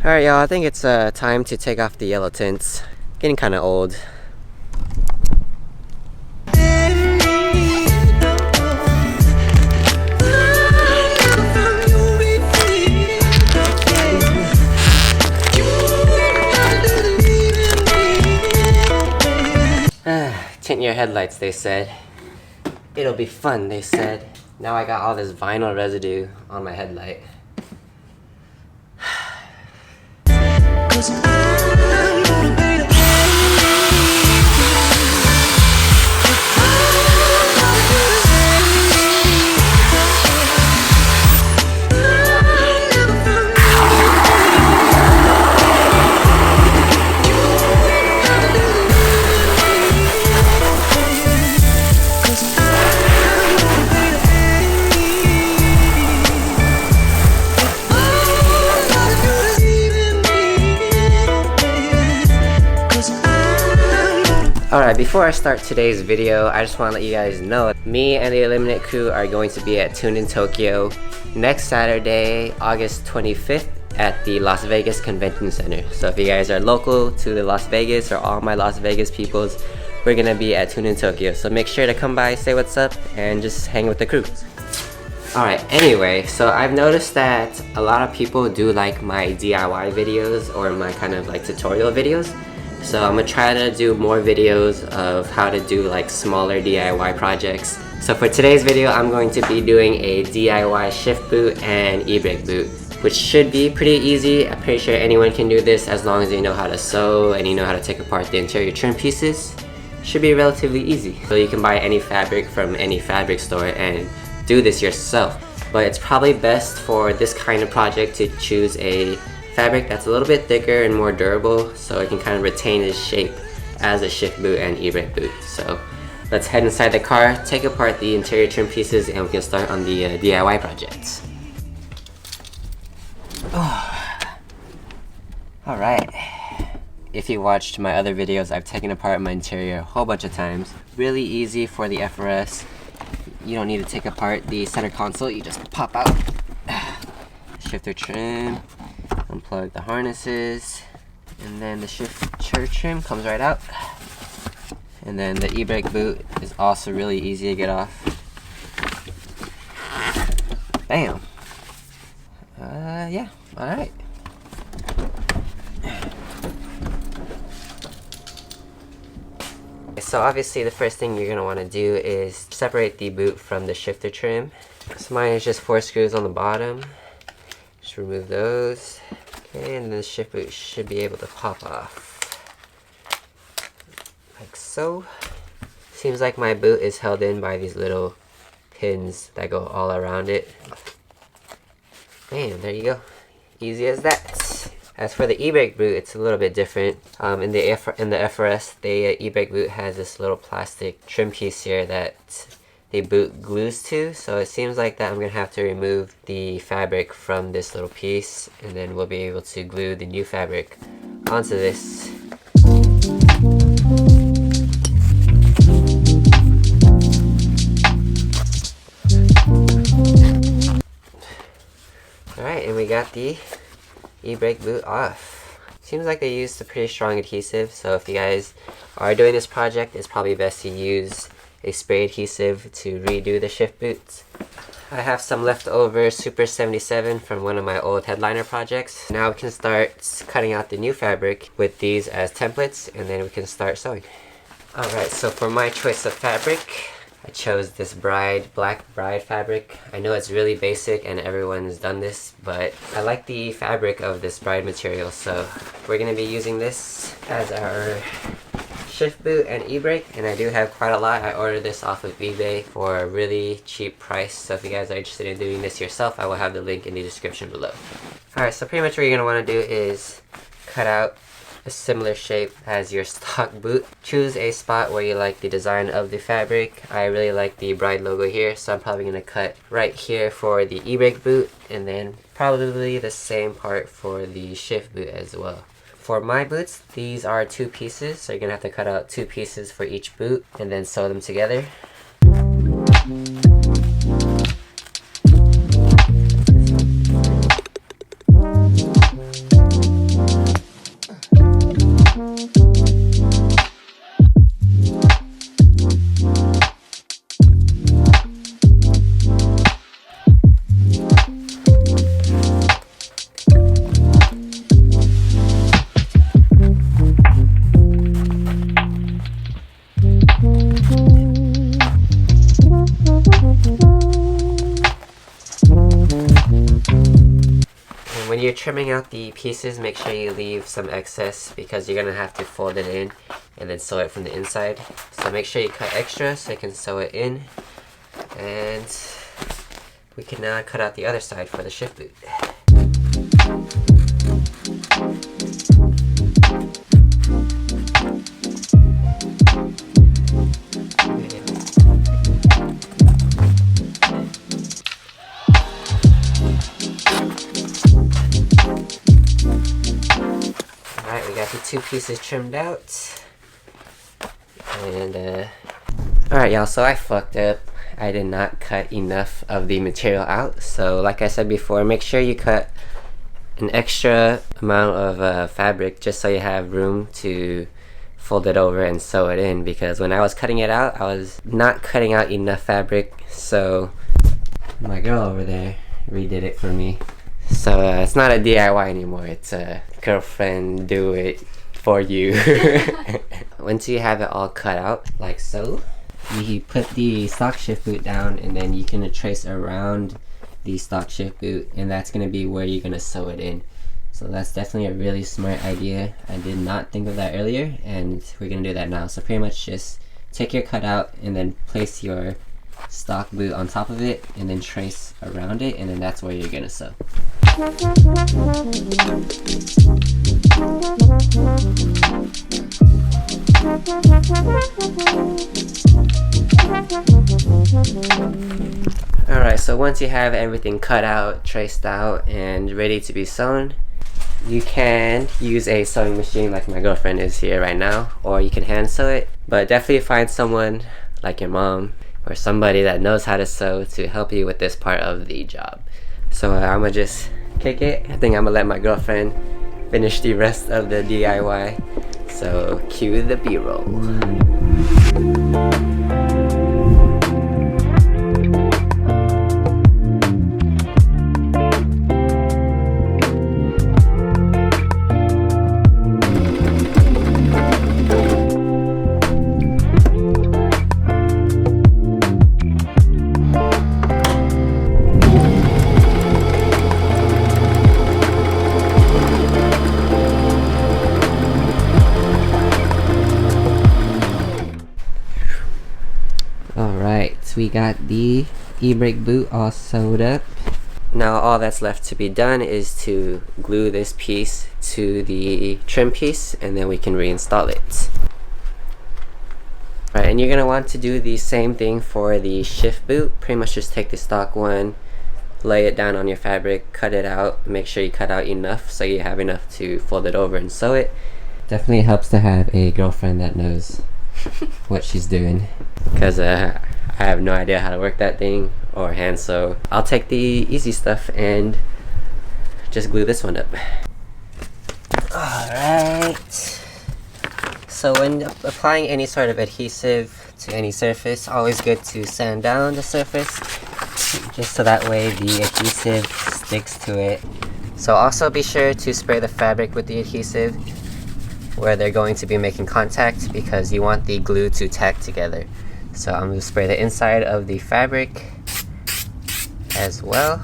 Alright y'all, I think it's time to take off the yellow tints. Getting kind of old. Tint your headlights, they said. It'll be fun, they said. Now I got all this vinyl residue on my headlight. Alright, before I start today's video, I just want to let you guys know me and the Eliminate crew are going to be at Tune in Tokyo next Saturday, August 25th at the Las Vegas Convention Center. So if you guys are local to the Las Vegas or all my Las Vegas peoples, we're going to be at Tune in Tokyo. So make sure to come by, say what's up, and just hang with the crew. Alright, anyway, so I've noticed that a lot of people do like my DIY videos or my kind of like tutorial videos. So I'm gonna try to do more videos of how to do like smaller DIY projects. So for today's video, I'm going to be doing a DIY shift boot and e-brake boot, which should be pretty easy. I'm pretty sure anyone can do this as long as you know how to sew and you know how to take apart the interior trim pieces. Should be relatively easy. So you can buy any fabric from any fabric store and do this yourself. But it's probably best for this kind of project to choose a fabric that's a little bit thicker and more durable so it can kind of retain its shape as a shift boot and e-brake boot. So let's head inside the car, take apart the interior trim pieces, and we can start on the DIY projects. Oh. Alright. If you watched my other videos, I've taken apart my interior a whole bunch of times. Really easy for the FRS. You don't need to take apart the center console, you just pop out. Shifter trim. Unplug the harnesses, and then the shifter trim comes right out. And then the e-brake boot is also really easy to get off. Bam! Yeah, alright. So obviously the first thing you're going to want to do is separate the boot from the shifter trim. So mine is just 4 screws on the bottom. Just remove those. Okay, and the shift boot should be able to pop off. Like so. Seems like my boot is held in by these little pins that go all around it. Bam, there you go. Easy as that. As for the e-brake boot, it's a little bit different. In the FRS, the e-brake boot has this little plastic trim piece here that the boot glues to, so it seems like that I'm gonna have to remove the fabric from this little piece, and then we'll be able to glue the new fabric onto this. Alright, and we got the e-brake boot off. Seems like they used a pretty strong adhesive, so if you guys are doing this project, it's probably best to use a spray adhesive to redo the shift boots. I have some leftover Super 77 from one of my old headliner projects. Now we can start cutting out the new fabric with these as templates, and then we can start sewing. Alright, so for my choice of fabric, I chose this black bride fabric. I know it's really basic and everyone's done this, but I like the fabric of this bride material, so we're going to be using this as our shift boot and e-brake, and I do have quite a lot. I ordered this off of eBay for a really cheap price, so if you guys are interested in doing this yourself, I will have the link in the description below. Alright, so pretty much what you're going to want to do is cut out a similar shape as your stock boot. Choose a spot where you like the design of the fabric. I really like the bride logo here, so I'm probably going to cut right here for the e-brake boot, and then probably the same part for the shift boot as well. For my boots, these are 2 pieces, so you're going to have to cut out 2 pieces for each boot and then sew them together. when you're trimming out the pieces, make sure you leave some excess because you're gonna have to fold it in and then sew it from the inside. So make sure you cut extra so you can sew it in. And we can now cut out the other side for the shift boot. Alright, we got the two pieces trimmed out. And alright y'all, so I fucked up. I did not cut enough of the material out. So like I said before, make sure you cut an extra amount of fabric just so you have room to fold it over and sew it in, because when I was cutting it out, I was not cutting out enough fabric, so my girl over there redid it for me. So it's not a DIY anymore, it's a girlfriend do it for you. Once you have it all cut out, like so, you put the stock shift boot down and then you can trace around the stock shift boot, and that's going to be where you're going to sew it in. So that's definitely a really smart idea. I did not think of that earlier, and we're going to do that now. So pretty much just take your cutout and then place your stock boot on top of it and then trace around it, and then that's where you're going to sew. Alright, so once you have everything cut out, traced out, and ready to be sewn, you can use a sewing machine like my girlfriend is here right now, or you can hand sew it, but definitely find someone like your mom or somebody that knows how to sew to help you with this part of the job. So I'm gonna just kick it. I think I'm gonna let my girlfriend finish the rest of the DIY. So cue the B-roll. Alright, we got the e-brake boot all sewed up. Now all that's left to be done is to glue this piece to the trim piece, and then we can reinstall it. Alright, and you're going to want to do the same thing for the shift boot. Pretty much just take the stock one, lay it down on your fabric, cut it out, make sure you cut out enough so you have enough to fold it over and sew it. Definitely helps to have a girlfriend that knows what she's doing, because I have no idea how to work that thing or hand sew. I'll take the easy stuff and just glue this one up. Alright, so when applying any sort of adhesive to any surface, always good to sand down the surface just so that way the adhesive sticks to it. So also be sure to spray the fabric with the adhesive where they're going to be making contact, because you want the glue to tack together. So I'm going to spray the inside of the fabric as well.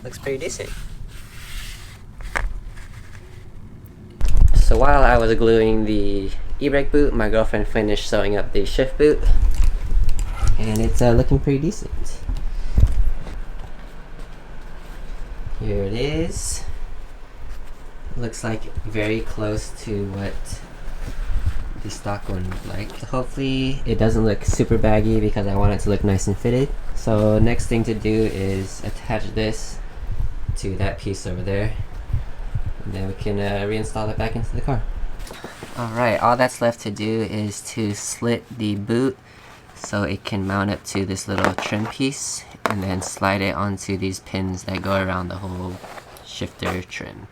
Looks pretty decent. So while I was gluing the e-brake boot, my girlfriend finished sewing up the shift boot, and it's looking pretty decent. Here it is. Looks like very close to what the stock one looked like. Hopefully it doesn't look super baggy because I want it to look nice and fitted. So next thing to do is attach this to that piece over there, and then we can reinstall it back into the car. Alright, all that's left to do is to slit the boot so it can mount up to this little trim piece and then slide it onto these pins that go around the whole shifter trim.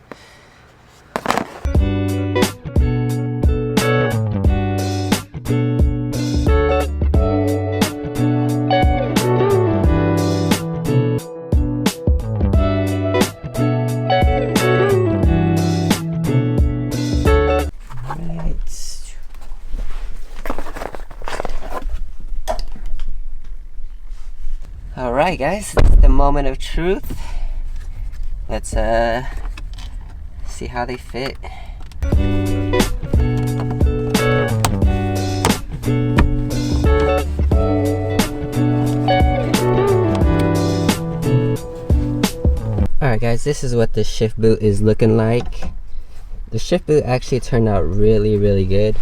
Alright guys, it's the moment of truth. Let's see how they fit. Alright guys, this is what the shift boot is looking like. The shift boot actually turned out really good.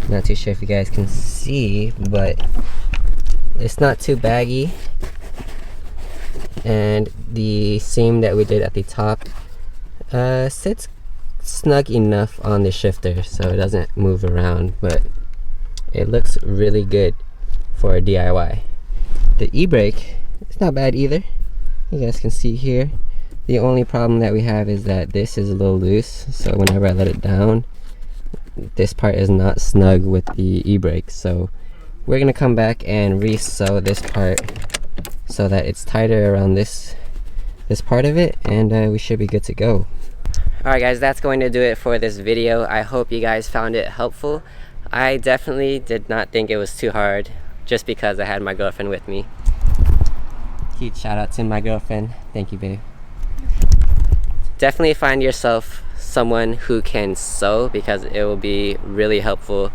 Not too sure if you guys can see, but it's not too baggy. And the seam that we did at the top sits snug enough on the shifter so it doesn't move around, but it looks really good for a DIY. The e-brake, it's not bad either. You guys can see here. The only problem that we have is that this is a little loose, so whenever I let it down, this part is not snug with the e-brake. So we're gonna come back and re-sew this part so that it's tighter around this part of it, and we should be good to go. Alright guys, that's going to do it for this video. I hope you guys found it helpful. I definitely did not think it was too hard, just because I had my girlfriend with me. Huge shout out to my girlfriend. Thank you, babe. Definitely find yourself someone who can sew, because it will be really helpful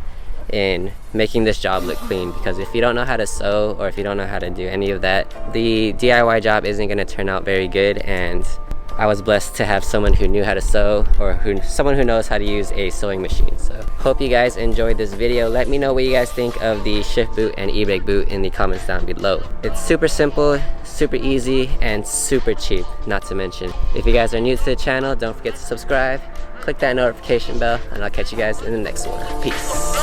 in making this job look clean. Because if you don't know how to sew, or if you don't know how to do any of that, the DIY job isn't going to turn out very good. And I was blessed to have someone who knew how to sew, or someone who knows how to use a sewing machine. So hope you guys enjoyed this video. Let me know what you guys think of the shift boot and e-brake boot in the comments down below. It's super simple, super easy, and super cheap, not to mention. If you guys are new to the channel, don't forget to subscribe, click that notification bell, and I'll catch you guys in the next one. Peace.